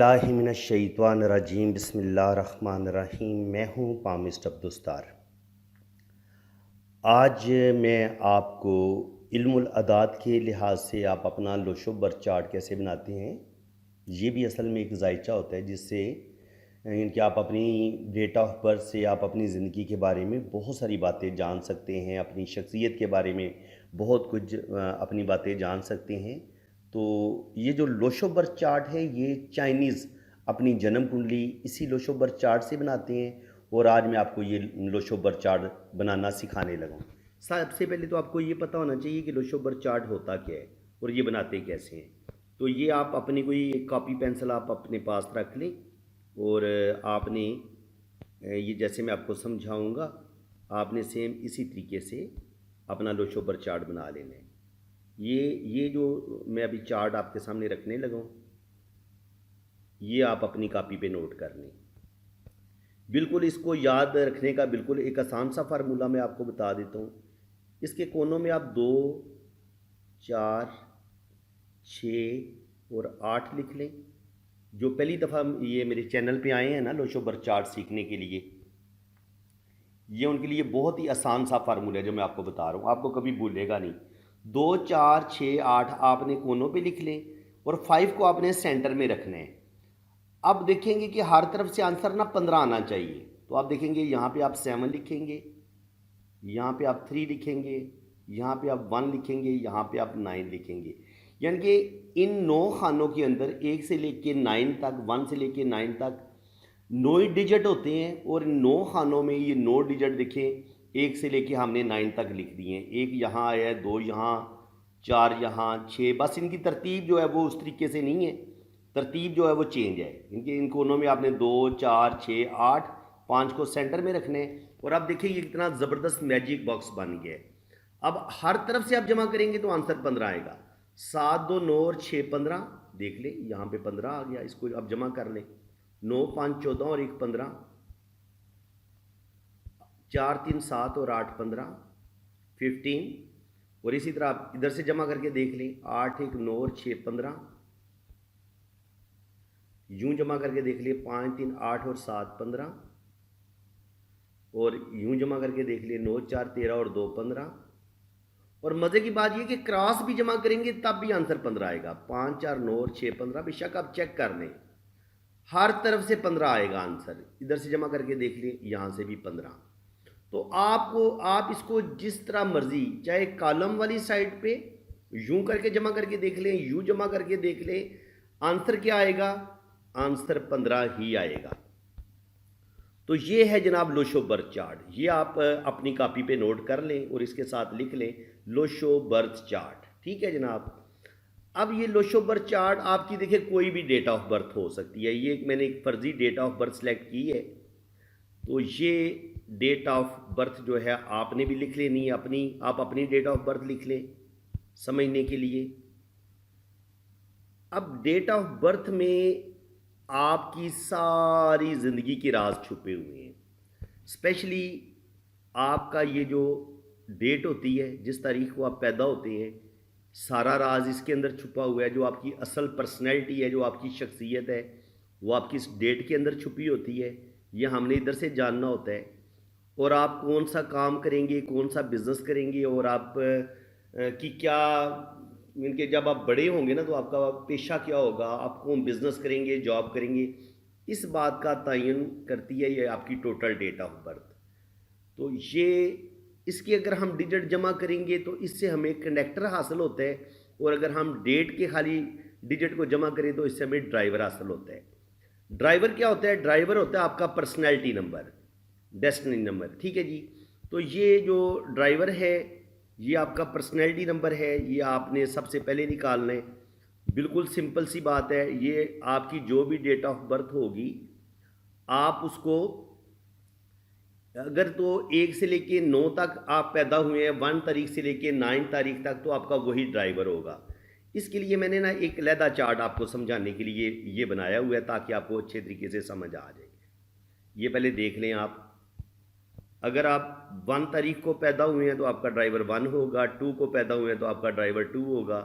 औज़ुबिल्लाहिमिनश्शैतानिर्रजीम बिस्मिल्लाहिर्रहमानिर्रहीम। मैं हूँ पामिस्ट अब्दुस्तार। आज मैं आपको इल्मुल अदाद के लिहाज से आप अपना लोशो बर्थ चार्ट कैसे बनाते हैं, ये भी असल में एक ज़ायचा होता है जिससे कि आप अपनी डेट ऑफ बर्थ से आप अपनी ज़िंदगी के बारे में बहुत सारी बातें जान सकते हैं, अपनी शख्सियत के बारे में बहुत कुछ अपनी बातें जान सकते हैं। तो ये जो लोशो बर्थ चार्ट है ये चाइनीज़ अपनी जन्म कुंडली इसी लोशो बर्थ चार्ट से बनाते हैं और आज मैं आपको ये लोशो बर्थ चार्ट बनाना सिखाने लगा हूँ। सबसे पहले तो आपको ये पता होना चाहिए कि लोशो बर्थ चार्ट होता क्या है और ये बनाते कैसे हैं। तो ये आप अपनी कोई एक कॉपी पेंसिल आप अपने पास रख लें और आपने ये जैसे मैं आपको समझाऊंगा आपने सेम इसी तरीके से अपना लोशो बर्थ चार्ट बना लेना है। ये जो मैं अभी चार्ट आपके सामने रखने लगा हूँ ये आप अपनी कॉपी पे नोट कर लें। बिल्कुल इसको याद रखने का बिल्कुल एक आसान सा फार्मूला मैं आपको बता देता हूँ। इसके कोनों में आप 2, 4, 6 और 8 लिख लें। जो पहली दफ़ा ये मेरे चैनल पे आए हैं ना लोशो बर्थ चार्ट सीखने के लिए, ये उनके लिए बहुत ही आसान सा फार्मूला है जो मैं आपको बता रहा हूँ, आपको कभी भूलेगा नहीं। 2, 4, 6, 8 आपने कोनों पे लिख लें और 5 को आपने सेंटर में रखना है। अब देखेंगे कि हर तरफ से आंसर ना 15 आना चाहिए, तो आप देखेंगे यहाँ पे आप 7 लिखेंगे, यहाँ पे आप 3 लिखेंगे, यहाँ पे आप 1 लिखेंगे, यहाँ पे आप 9 लिखेंगे। यानी कि इन 9 खानों के अंदर 1 से लेके 9 तक, 1 से लेके 9 तक 9 डिजिट होते हैं और इन 9 खानों में ये 9 डिजिट देखें 1 से लेके हमने 9 तक लिख दिए हैं। 1 यहाँ आया है, 2 यहाँ, 4 यहाँ, 6, बस इनकी तरतीब जो है वो उस तरीके से नहीं है, तरतीब जो है वो चेंज है। इनके इन कोनों में आपने 2, 4, 6, 8, 5 को सेंटर में रखने हैं। और अब देखिए ये कितना ज़बरदस्त मैजिक बॉक्स बन गया है। अब हर तरफ से आप जमा करेंगे तो आंसर 15 आएगा। 7, 2, 9 और 6, 15। देख ले यहाँ पे 15 आ गया, इसको आप जमा कर लें। 9, 5, 14 और 1, 15, 4, 3, 7 और 8, 15, 15। और इसी तरह आप इधर से जमा करके देख लें। 8, 1, 9 और 6, 15। यूं जमा करके देख लिए 5, 3, 8 और 7, 15। और यूं जमा करके देख लिए 9, 4, 13 और 2, 15। और मज़े की बात यह कि क्रॉस भी जमा करेंगे तब भी आंसर 15 आएगा। 5, 4, 9 और 6, 15। बेशक आप चेक कर लें, हर तरफ से 15 आएगा आंसर। इधर से जमा करके देख लें, यहाँ से भी 15। तो आप इसको जिस तरह मर्जी, चाहे कॉलम वाली साइड पे यूं करके जमा करके देख लें, यूं जमा करके देख लें, आंसर क्या आएगा? आंसर 15 ही आएगा। तो ये है जनाब लोशो बर्थ चार्ट। ये आप अपनी कॉपी पे नोट कर लें और इसके साथ लिख लें लोशो बर्थ चार्ट। ठीक है जनाब। अब ये लोशो बर्थ चार्ट आपकी देखिए कोई भी डेट ऑफ बर्थ हो सकती है। ये मैंने एक फर्जी डेट ऑफ बर्थ सेलेक्ट की है, तो ये डेट ऑफ बर्थ जो है आपने भी लिख लेनी है अपनी। आप अपनी डेट ऑफ बर्थ लिख लें समझने के लिए। अब डेट ऑफ बर्थ में आपकी सारी ज़िंदगी के राज छुपे हुए हैं। स्पेशली आपका ये जो डेट होती है, जिस तारीख को आप पैदा होते हैं, सारा राज इसके अंदर छुपा हुआ है। जो आपकी असल पर्सनैलिटी है, जो आपकी शख्सियत है, वो आपकी इस डेट के अंदर छुपी होती है। ये हमने इधर से जानना होता है। और आप कौन सा काम करेंगे, कौन सा बिज़नेस करेंगे और आप की क्या, इनके जब आप बड़े होंगे ना तो आपका पेशा क्या होगा, आप कौन बिज़नेस करेंगे, जॉब करेंगे, इस बात का तयन करती है ये आपकी टोटल डेट ऑफ बर्थ। तो ये इसकी अगर हम डिजिट जमा करेंगे तो इससे हमें कंडक्टर हासिल होता है, और अगर हम डेट के खाली डिजिट को जमा करें तो इससे हमें ड्राइवर हासिल होता है। ड्राइवर क्या होता है? ड्राइवर होता है आपका पर्सनैलिटी नंबर, डेस्टिनी नंबर। ठीक है जी। तो ये जो ड्राइवर है ये आपका पर्सनैलिटी नंबर है, ये आपने सबसे पहले निकालना है। बिल्कुल सिंपल सी बात है। ये आपकी जो भी डेट ऑफ बर्थ होगी आप उसको अगर तो 1 से लेके 9 तक आप पैदा हुए हैं, 1 तारीख से लेके 9 तारीख तक, तो आपका वही ड्राइवर होगा। इसके लिए मैंने ना एक अलहदा चार्ट आपको समझाने के लिए ये बनाया हुआ है ताकि आपको अच्छे तरीके से समझ आ जाए। ये पहले देख लें आप। अगर आप 1 तारीख को पैदा हुए हैं तो आपका ड्राइवर 1 होगा, 2 को पैदा हुए हैं तो आपका ड्राइवर 2 होगा,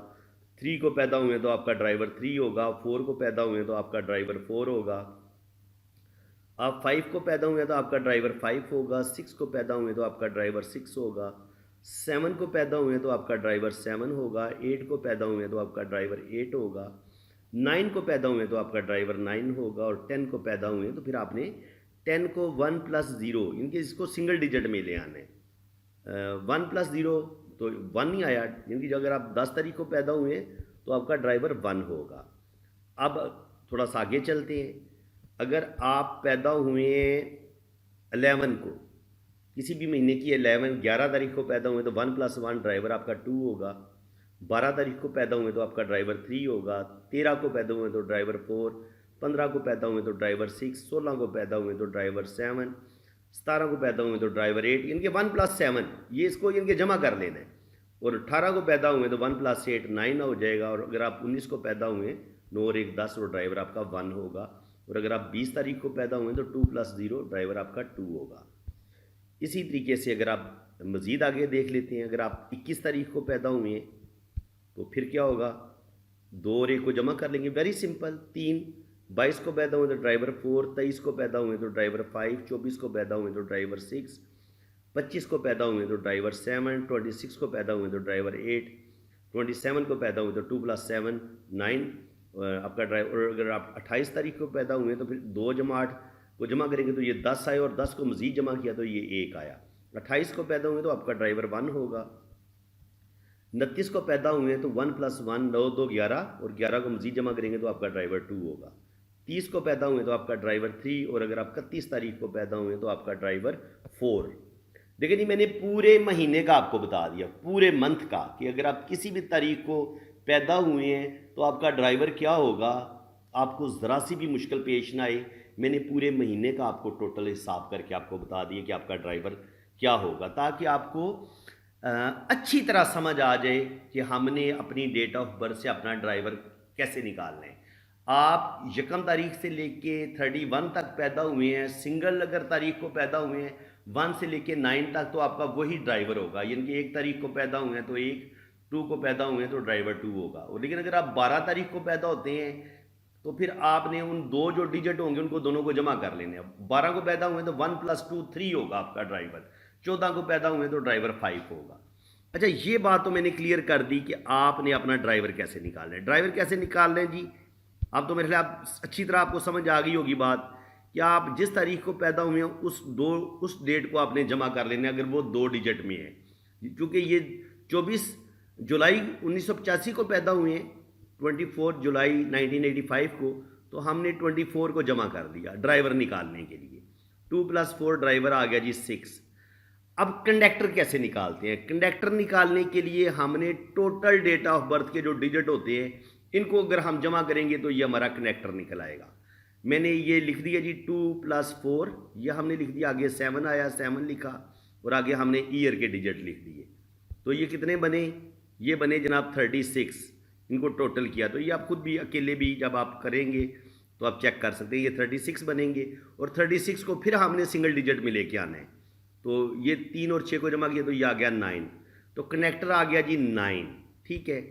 3 को पैदा हुए तो आपका ड्राइवर 3 होगा, 4 को पैदा हुए तो आपका ड्राइवर 4 होगा, आप 5 को पैदा हुए तो आपका ड्राइवर 5 होगा, 6 को पैदा हुए तो आपका ड्राइवर 6 होगा, 7 को पैदा हुए तो आपका ड्राइवर 7 होगा, 8 को पैदा हुए तो आपका ड्राइवर 8 होगा, 9 को पैदा हुए तो आपका ड्राइवर 9 होगा, और 10 को पैदा हुए तो फिर आपने 10 को 1 प्लस 0, इनके इसको सिंगल डिजिट में ले आना है। 1 प्लस 0 तो 1 ही आया, यानी कि अगर आप 10 तारीख को पैदा हुए तो आपका ड्राइवर 1 होगा। अब थोड़ा सा आगे चलते हैं, अगर आप पैदा हुए 11 को, किसी भी महीने की 11 तारीख को पैदा हुए तो 1 प्लस 1 ड्राइवर आपका 2 होगा, 12 तारीख को पैदा हुए तो आपका ड्राइवर 3 होगा, 13 को पैदा हुए तो ड्राइवर 4, 15 को पैदा हुए तो ड्राइवर 6, 16 को पैदा हुए तो ड्राइवर 7, 17 को पैदा हुए तो ड्राइवर 8, इनके 1 प्लस 7 ये इसको इनके जमा कर लेना है, और 18 को पैदा हुए तो 1 प्लस 8 9 हो जाएगा, और अगर आप 19 को पैदा हुए 9 और 1 10 और ड्राइवर आपका 1 होगा, और अगर आप 20 तारीख को पैदा हुए तो 2 प्लस 0 ड्राइवर आपका 2 होगा। इसी तरीके से अगर आप मज़ीद आगे देख लेते हैं, अगर आप 21 तारीख को पैदा हुए तो फिर क्या होगा, 2 और 1 को जमा कर लेंगे, वेरी सिंपल 3, 22 को पैदा हुए तो ड्राइवर 4, 23 को पैदा हुए तो ड्राइवर 5, 24 को पैदा हुए तो ड्राइवर 6, 25 को पैदा हुए तो ड्राइवर 7, 26 को पैदा हुए तो ड्राइवर 8, 27 को पैदा हुए तो 2 प्लस 7 9 आपका ड्राइवर, और अगर आप 28 तारीख को पैदा हुए तो फिर 2 जमा 8 को जमा करेंगे तो ये 10 आए, और 10 को मज़ीद जमा किया तो ये 1 आया। 28 को पैदा हुए तो आपका ड्राइवर 1 होगा, 29 को पैदा हुए तो 1 प्लस 1 9 2 11, और 11 को मज़ीद जमा करेंगे तो आपका ड्राइवर 2 होगा। 30 को पैदा हुए तो आपका ड्राइवर 3, और अगर आप 31 तारीख को पैदा हुए तो आपका ड्राइवर 4। देखिए जी, मैंने पूरे महीने का आपको बता दिया, पूरे मंथ का, कि अगर आप किसी भी तारीख को पैदा हुए हैं तो आपका ड्राइवर क्या होगा, आपको ज़रा सी भी मुश्किल पेश ना आए। मैंने पूरे महीने का आपको टोटल हिसाब करके आपको बता दिया कि आपका ड्राइवर क्या होगा, ताकि आपको अच्छी तरह समझ आ जाए कि हमने अपनी डेट ऑफ बर्थ से अपना ड्राइवर कैसे निकालना है। आप यकम तारीख से लेके 31 तक पैदा हुए हैं, सिंगल अगर तारीख को पैदा हुए हैं 1 से लेके 9 तक, तो आपका वही ड्राइवर होगा, यानी कि 1 तारीख को पैदा हुए हैं तो 1, 2 को पैदा हुए हैं तो ड्राइवर 2 होगा। और लेकिन अगर आप 12 तारीख को पैदा होते हैं तो फिर आपने उन 2 जो डिजिट होंगे उनको दोनों को जमा कर लेने। 12 को पैदा हुए तो 1 प्लस 2 3 होगा आपका ड्राइवर, 14 को पैदा हुए तो ड्राइवर 5 होगा। अच्छा, ये बात तो मैंने क्लियर कर दी कि आपने अपना ड्राइवर कैसे निकालना है। ड्राइवर कैसे निकालना है जी, अब तो मेरे ख्याल अच्छी तरह आपको समझ आ गई होगी बात कि आप जिस तारीख को पैदा हुए हैं उस डेट को आपने जमा कर लेना है, अगर वो 2 डिजिट में है। क्योंकि ये 24 जुलाई 1985 को पैदा हुए हैं, 24 जुलाई 1985 को, तो हमने 24 को जमा कर दिया ड्राइवर निकालने के लिए। 2 प्लस 4 ड्राइवर आ गया जी 6। अब कंडक्टर कैसे निकालते हैं? कंडक्टर निकालने के लिए हमने टोटल डेट ऑफ बर्थ के जो डिजिट होते हैं इनको अगर हम जमा करेंगे तो ये हमारा कंडक्टर निकल आएगा। मैंने ये लिख दिया जी 2 प्लस 4, ये हमने लिख दिया, आगे 7 आया 7 लिखा, और आगे हमने ईयर के डिजिट लिख दिए। तो ये कितने बने? ये बने जनाब 36। इनको टोटल किया तो ये आप खुद भी अकेले भी जब आप करेंगे तो आप चेक कर सकते हैं, ये 36 बनेंगे, और 36 को फिर हमने सिंगल डिजिट में लेके आना है। तो ये 3 और 6 को जमा किया तो ये आ गया 9, तो कनेक्टर आ गया जी 9। ठीक है,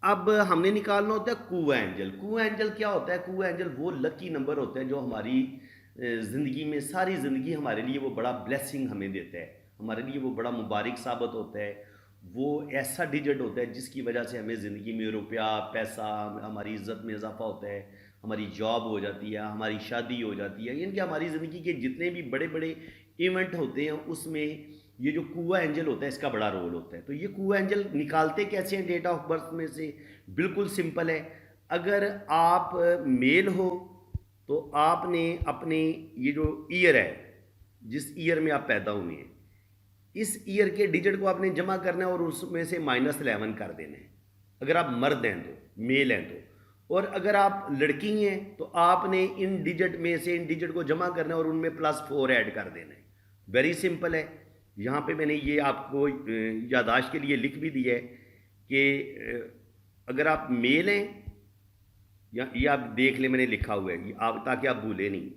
अब हमने निकालना होता है कू एंजल। कू एंजल क्या होता है? कू एंजल वो लकी नंबर होता है जो हमारी ज़िंदगी में, सारी ज़िंदगी हमारे लिए वो बड़ा ब्लेसिंग हमें देता है, हमारे लिए वो बड़ा मुबारक साबित होता है। वो ऐसा डिजिट होता है जिसकी वजह से हमें ज़िंदगी में रुपया, पैसा, हमारी इज़्ज़त में इजाफा होता है, हमारी जॉब हो जाती है, हमारी शादी हो जाती है, यानी कि हमारी ज़िंदगी के जितने भी बड़े बड़े इवेंट होते हैं उसमें ये जो कुआ एंजल होता है इसका बड़ा रोल होता है। तो ये कुआ एंजल निकालते कैसे हैं डेट ऑफ बर्थ में से? बिल्कुल सिंपल है। अगर आप मेल हो तो आपने अपने ये जो ईयर है, जिस ईयर में आप पैदा हुए हैं, इस ईयर के डिजिट को आपने जमा करना है और उसमें से -11 कर देना है। अगर आप मर्द हैं तो, मेल हैं तो, और अगर आप लड़की हैं तो आपने इन डिजिट में से इन डिजिट को जमा करना है और उनमें +4 ऐड कर देना है। वेरी सिंपल है। यहाँ पे मैंने ये आपको याददाश्त के लिए लिख भी दिया है कि अगर आप मेल हैं, या ये आप देख लें, मैंने लिखा हुआ है आप, ताकि आप भूलें नहीं।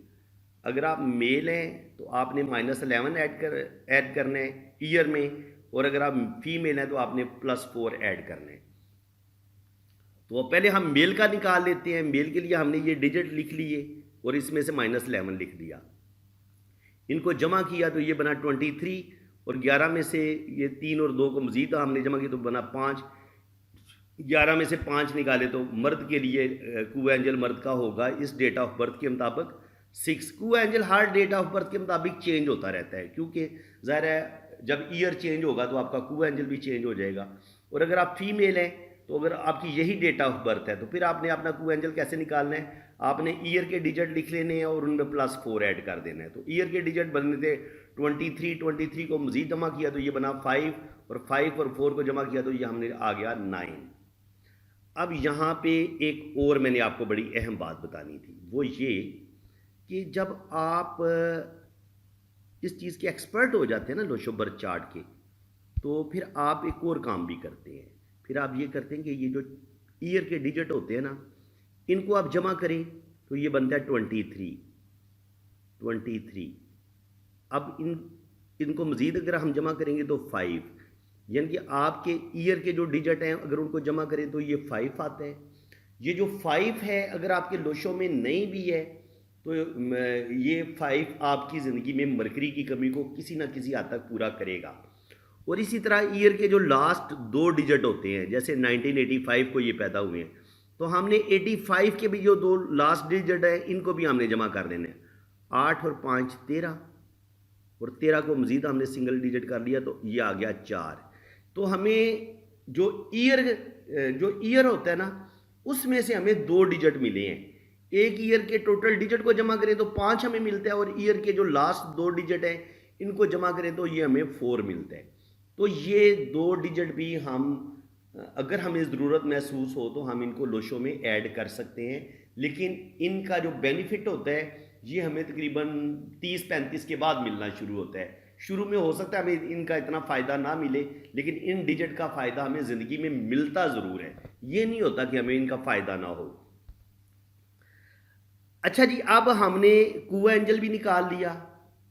अगर आप मेल हैं तो आपने -11 ऐड करना है ईयर में, और अगर आप फीमेल हैं तो आपने +4 ऐड करना है। तो पहले हम मेल का निकाल लेते हैं। मेल के लिए हमने ये डिजिट लिख लिए और इसमें से -11 लिख दिया। इनको जमा किया तो ये बना 23 और 11 में से ये 3 और 2 को मजीद हमने जमा किया तो बना 5। 11 में से 5 निकाले तो मर्द के लिए कू एंजल मर्द का होगा इस डेट ऑफ बर्थ के मुताबिक 6। कू एंजल हर डेट ऑफ बर्थ के मुताबिक चेंज होता रहता है, क्योंकि ज़ाहिर है जब ईयर चेंज होगा तो आपका कू एंजल भी चेंज हो जाएगा। और अगर आप फीमेल हैं तो अगर आपकी यही डेट ऑफ बर्थ है तो फिर आपने अपना कू एंजल कैसे निकालना है, आपने ईयर के डिजिट लिख लेने हैं और उनमें +4 ऐड कर देना है। तो ईयर के डिजिट बनने थे 23 को मजीद जमा किया तो ये बना 5 और 5 और 4 को जमा किया तो ये हमने आ गया 9। अब यहाँ पे एक और मैंने आपको बड़ी अहम बात बतानी थी, वो ये कि जब आप इस चीज़ के एक्सपर्ट हो जाते हैं ना लोशो बर्थ चार्ट के, तो फिर आप एक और काम भी करते हैं। फिर आप ये करते हैं कि ये जो ईयर के डिजिट होते हैं ना, इनको आप जमा करें तो ये बनता है 23। अब इनको मज़ीद अगर हम जमा करेंगे तो 5, यानी कि आपके ईयर के जो डिजिट हैं अगर उनको जमा करें तो ये 5 आता है। ये जो 5 है अगर आपके लोशो में नहीं भी है तो ये 5 आपकी ज़िंदगी में मरकरी की कमी को किसी ना किसी हद तक पूरा करेगा। और इसी तरह ईयर के जो लास्ट 2 डिजिट होते हैं, जैसे 1985 को ये पैदा हुए हैं तो हमने 85 के भी जो 2 लास्ट डिजिट है इनको भी हमने जमा कर देने हैं। 8 और 5 13 और 13 को मज़ीद हमने सिंगल डिजिट कर लिया तो ये आ गया 4। तो हमें जो ईयर होता है ना उसमें से हमें 2 डिजिट मिले हैं। एक ईयर के टोटल डिजिट को जमा करें तो 5 हमें मिलता है और ईयर के जो लास्ट 2 डिजिट हैं इनको जमा करें तो ये हमें 4 मिलता है। तो ये 2 डिजिट भी हम अगर हमें ज़रूरत महसूस हो तो हम इनको लोशो में ऐड कर सकते हैं, लेकिन इनका जो बेनिफिट होता है ये हमें तकरीबन 30-35 के बाद मिलना शुरू होता है। शुरू में हो सकता है हमें इनका इतना फ़ायदा ना मिले, लेकिन इन डिजिट का फ़ायदा हमें ज़िंदगी में मिलता ज़रूर है। ये नहीं होता कि हमें इनका फ़ायदा ना हो। अच्छा जी, अब हमने कू एंजल भी निकाल लिया,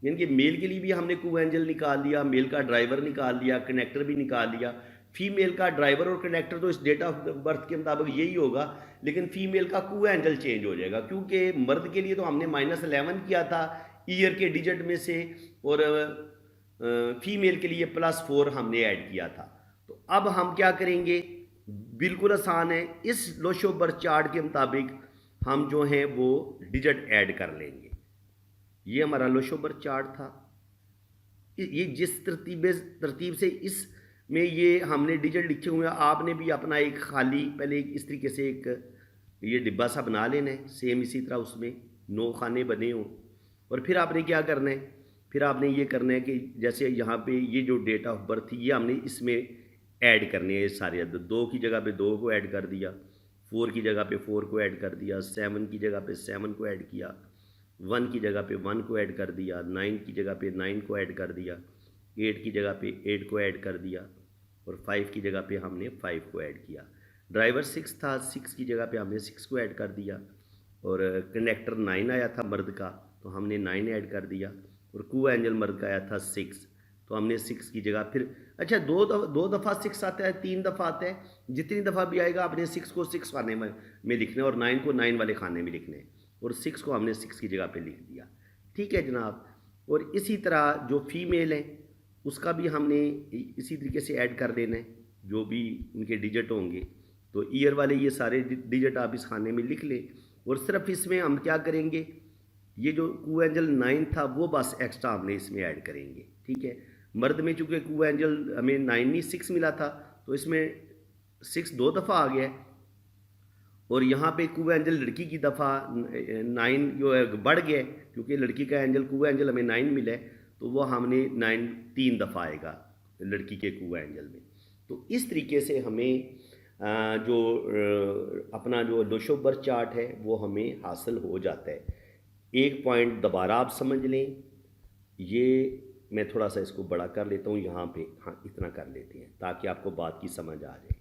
यानी कि मेल के लिए भी हमने कू एंजल निकाल लिया, मेल का ड्राइवर निकाल लिया, कनेक्टर भी निकाल लिया। फीमेल का ड्राइवर और कनेक्टर तो इस डेट ऑफ बर्थ के मुताबिक यही होगा, लेकिन फीमेल का कू एंजल चेंज हो जाएगा, क्योंकि मर्द के लिए तो हमने -11 किया था ईयर के डिजिट में से और फीमेल के लिए +4 हमने ऐड किया था। तो अब हम क्या करेंगे, बिल्कुल आसान है, इस लोशो बर्थ चार्ट के मुताबिक हम जो हैं वो डिजिट ऐड कर लेंगे। ये हमारा लोशो बर्थ चार्ट था। ये जिस तरतीब से इसमें ये हमने डिजिट लिखे हुए हैं, आपने भी अपना एक खाली पहले इस तरीके से एक ये डिब्बा सा बना लेना है, सेम इसी तरह उसमें 9 खाने बने हों। और फिर आपने क्या करना है, फिर आपने ये करना है कि जैसे यहाँ पे ये जो डेट ऑफ बर्थ थी ये हमने इसमें ऐड करने हैं सारे अदद। 2 की जगह पे 2 को ऐड कर दिया, 4 की जगह पे 4 को ऐड कर दिया, 7 की जगह पे 7 को ऐड किया, 1 की जगह पे 1 को ऐड कर दिया, 9 की जगह पे 9 को ऐड कर दिया, 8 की जगह पे 8 को ऐड कर दिया और 5 की जगह पे हमने 5 को ऐड किया। ड्राइवर 6 था, 6 की जगह पे हमने 6 को ऐड कर दिया और कनेक्टर 9 आया था मर्द का तो हमने 9 ऐड कर दिया और कू एंजल मर्द का आया था 6 तो हमने 6 की जगह फिर अच्छा 2 दफ़ा 6 आता है, 3 दफ़ा आता है, जितनी दफ़ा भी आएगा आपने 6 को 6 खाने में लिखना है और 9 को 9 वाले खाने में लिखना है और 6 को हमने 6 की जगह पे लिख दिया। ठीक है जनाब। और इसी तरह जो फीमेल है उसका भी हमने इसी तरीके से ऐड कर देना है, जो भी उनके डिजिट होंगे। तो ईयर वाले ये सारे डिजिट आप इस खाने में लिख लें और सिर्फ इसमें हम क्या करेंगे, ये जो कू एंजल 9 था वो बस एक्स्ट्रा हमने इसमें ऐड करेंगे। ठीक है। मर्द में चूँकि कू एंजल हमें 9 नहीं 6 मिला था तो इसमें 6 2 दफ़ा आ गया और यहाँ पे कू एंजल लड़की की दफ़ा 9 जो है बढ़ गया क्योंकि लड़की का एंजल कू एंजल हमें 9 मिला है तो वो हमने 9 3 दफ़ा आएगा लड़की के कू एंजल में। तो इस तरीके से हमें जो अपना जो लोशो बर्थ चार्ट है वो हमें हासिल हो जाता है। एक पॉइंट दोबारा आप समझ लें, ये मैं थोड़ा सा इसको बड़ा कर लेता हूँ यहाँ पे, हाँ इतना कर लेते हैं ताकि आपको बात की समझ आ जाए।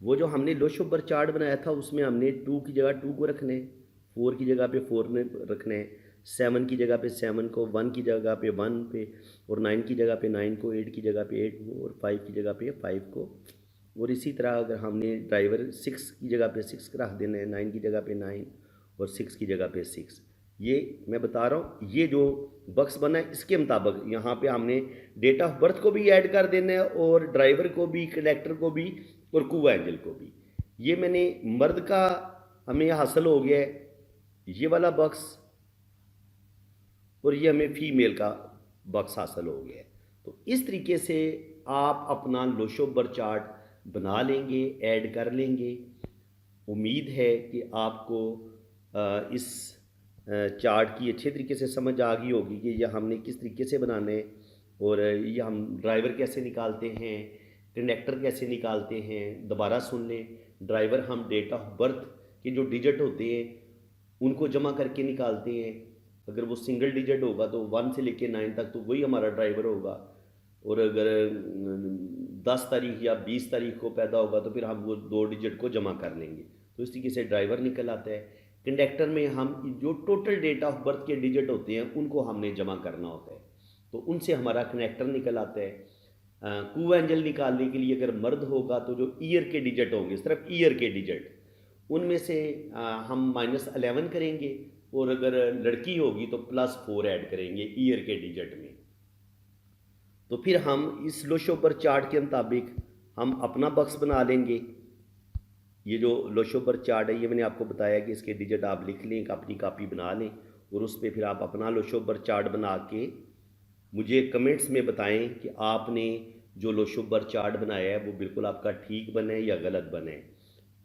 वो जो हमने लोशो बर्थ चार्ट बनाया था उसमें हमने 2 की जगह 2 को रखना है, 4 की जगह पे 4 में रखना है, 7 की जगह पे 7 को, 1 की जगह पे 1 पे और 9 की जगह पे 9 को, 8 की जगह पे 8 को और 5 की जगह पे 5 को और इसी तरह अगर हमने ड्राइवर 6 की जगह पे 6 रख देना है, 9 की जगह पे 9 और 6 की जगह पे 6। ये मैं बता रहा हूँ, ये जो बक्स बना है इसके मुताबिक यहाँ पे हमने डेट ऑफ बर्थ को भी ऐड कर देना है और ड्राइवर को भी, कंडक्टर को भी और कुआ एंजल को भी। ये मैंने मर्द का हमें हासिल हो गया है ये वाला बक्स, और ये हमें फीमेल का बक्स हासिल हो गया है। तो इस तरीके से आप अपना लोशोबर चार्ट बना लेंगे, ऐड कर लेंगे। उम्मीद है कि आपको इस चार्ट की अच्छे तरीके से समझ आ गई होगी कि यह हमने किस तरीके से बनाना है, और ये हम ड्राइवर कैसे निकालते हैं, कंडक्टर कैसे निकालते हैं। दोबारा सुन लें, ड्राइवर हम डेट ऑफ बर्थ के जो डिजिट होते हैं उनको जमा करके निकालते हैं। अगर वो सिंगल डिजिट होगा तो 1 से लेके 9 तक तो वही हमारा ड्राइवर होगा, और अगर 10 तारीख या 20 तारीख को पैदा होगा तो फिर हम वो 2 डिजिट को जमा कर लेंगे, तो इस तरीके से ड्राइवर निकल आता है। कंडक्टर में हम जो टोटल डेट ऑफ बर्थ के डिजिट होते हैं उनको हमने जमा करना होता है, तो उनसे हमारा कंडक्टर निकल आता है। कू एंजल निकालने के लिए अगर मर्द होगा तो जो ईयर के डिजिट होंगे, सिर्फ ईयर के डिजिट, उनमें से हम -11 करेंगे, और अगर लड़की होगी तो +4 ऐड करेंगे ईयर के डिजिट में। तो फिर हम इस लोशोबर चार्ट के मुताबिक हम अपना बक्स बना लेंगे। ये जो लोशोबर चार्ट है ये मैंने आपको बताया कि इसके डिजिट आप लिख लें, अपनी कापी बना लें, और उस पर फिर आप अपना लोशोबर चार्ट बना के मुझे कमेंट्स में बताएं कि आपने जो लोशोबर चार्ट बनाया है वो बिल्कुल आपका ठीक बने या गलत बने।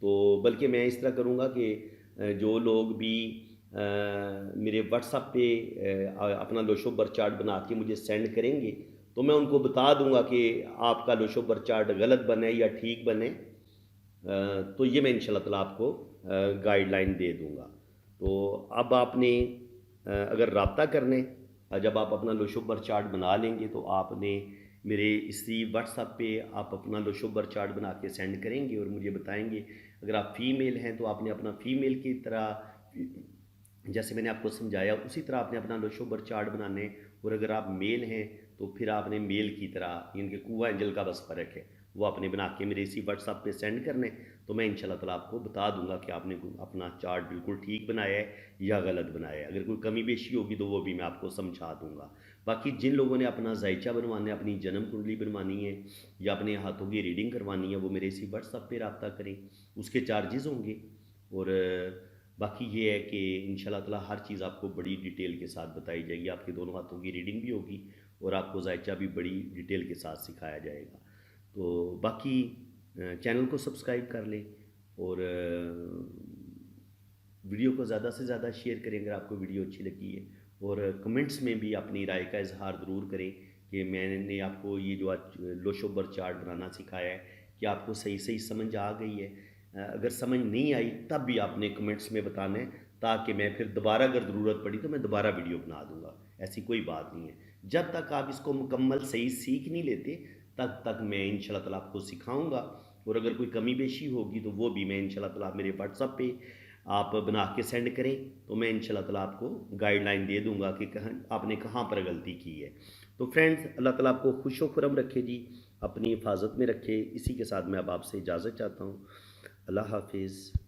तो बल्कि मैं इस तरह करूँगा कि जो लोग भी मेरे व्हाट्सएप पे अपना लोशोबर चार्ट बना के मुझे सेंड करेंगे तो मैं उनको बता दूंगा कि आपका लोशोबर चार्ट गलत बने या ठीक बने। तो ये मैं इंशाल्लाह ताला आपको गाइडलाइन दे दूंगा। तो अब आपने अगर रब्ता करने, जब आप अपना लोशोबर चार्ट बना लेंगे तो आपने मेरे इसी व्हाट्सएप पे आप अपना लोशोबर चार्ट बना के सेंड करेंगे और मुझे बताएंगे। अगर आप फीमेल हैं तो आपने अपना फीमेल की तरह, जैसे मैंने आपको समझाया उसी तरह आपने अपना लोशोबर चार्ट बनाने, और अगर आप मेल हैं तो फिर आपने मेल की तरह, इनके कुआ एंजल का बस फ़र्क है, वो आपने बना के मेरे इसी व्हाट्सएप पे सेंड करने, तो मैं इंशाल्लाह ताला आपको बता दूंगा कि आपने अपना चार्ट बिल्कुल ठीक बनाया है या गलत बनाया है। अगर कोई कमी बेशी होगी तो वो भी मैं आपको समझा दूंगा। बाकी जिन लोगों ने अपना जायचा बनवाना है, अपनी जन्म कुंडली बनवानी है या अपने हाथों की रीडिंग करवानी है, वो मेरे इसी व्हाट्सएप पर रब्ता करें, उसके चार्जेज़ होंगे। और बाकी ये है कि इंशाल्लाह ताला हर चीज़ आपको बड़ी डिटेल के साथ बताई जाएगी, आपके दोनों हाथों की रीडिंग भी होगी और आपको जायचा भी बड़ी डिटेल के साथ सिखाया जाएगा। तो बाकी चैनल को सब्सक्राइब कर लें और वीडियो को ज़्यादा से ज़्यादा शेयर करें अगर आपको वीडियो अच्छी लगी है, और कमेंट्स में भी अपनी राय का इजहार ज़रूर करें कि मैंने आपको ये जो आज लोशोबर चार्ट बनाना सिखाया है कि आपको सही सही समझ आ गई है। अगर समझ नहीं आई तब भी आपने कमेंट्स में बताना है, ताकि मैं फिर दोबारा अगर ज़रूरत पड़ी तो मैं दोबारा वीडियो बना दूंगा। ऐसी कोई बात नहीं है, जब तक आप इसको मुकम्मल सही सीख नहीं लेते तब तक मैं इंशाल्लाह ताला आपको सिखाऊंगा। और अगर कोई कमी बेशी होगी तो वो भी मैं इंशाल्लाह ताला मेरे व्हाट्सएप पे आप बना के सेंड करें, तो मैं इंशाल्लाह ताला आपको गाइडलाइन दे दूंगा कि आपने कहाँ पर गलती की है। तो फ्रेंड्स, अल्लाह ताला आपको खुश व खुरम रखे जी, अपनी हिफाजत में रखे। इसी के साथ मैं अब आपसे इजाज़त चाहता हूँ। अल्लाह हाफिज़।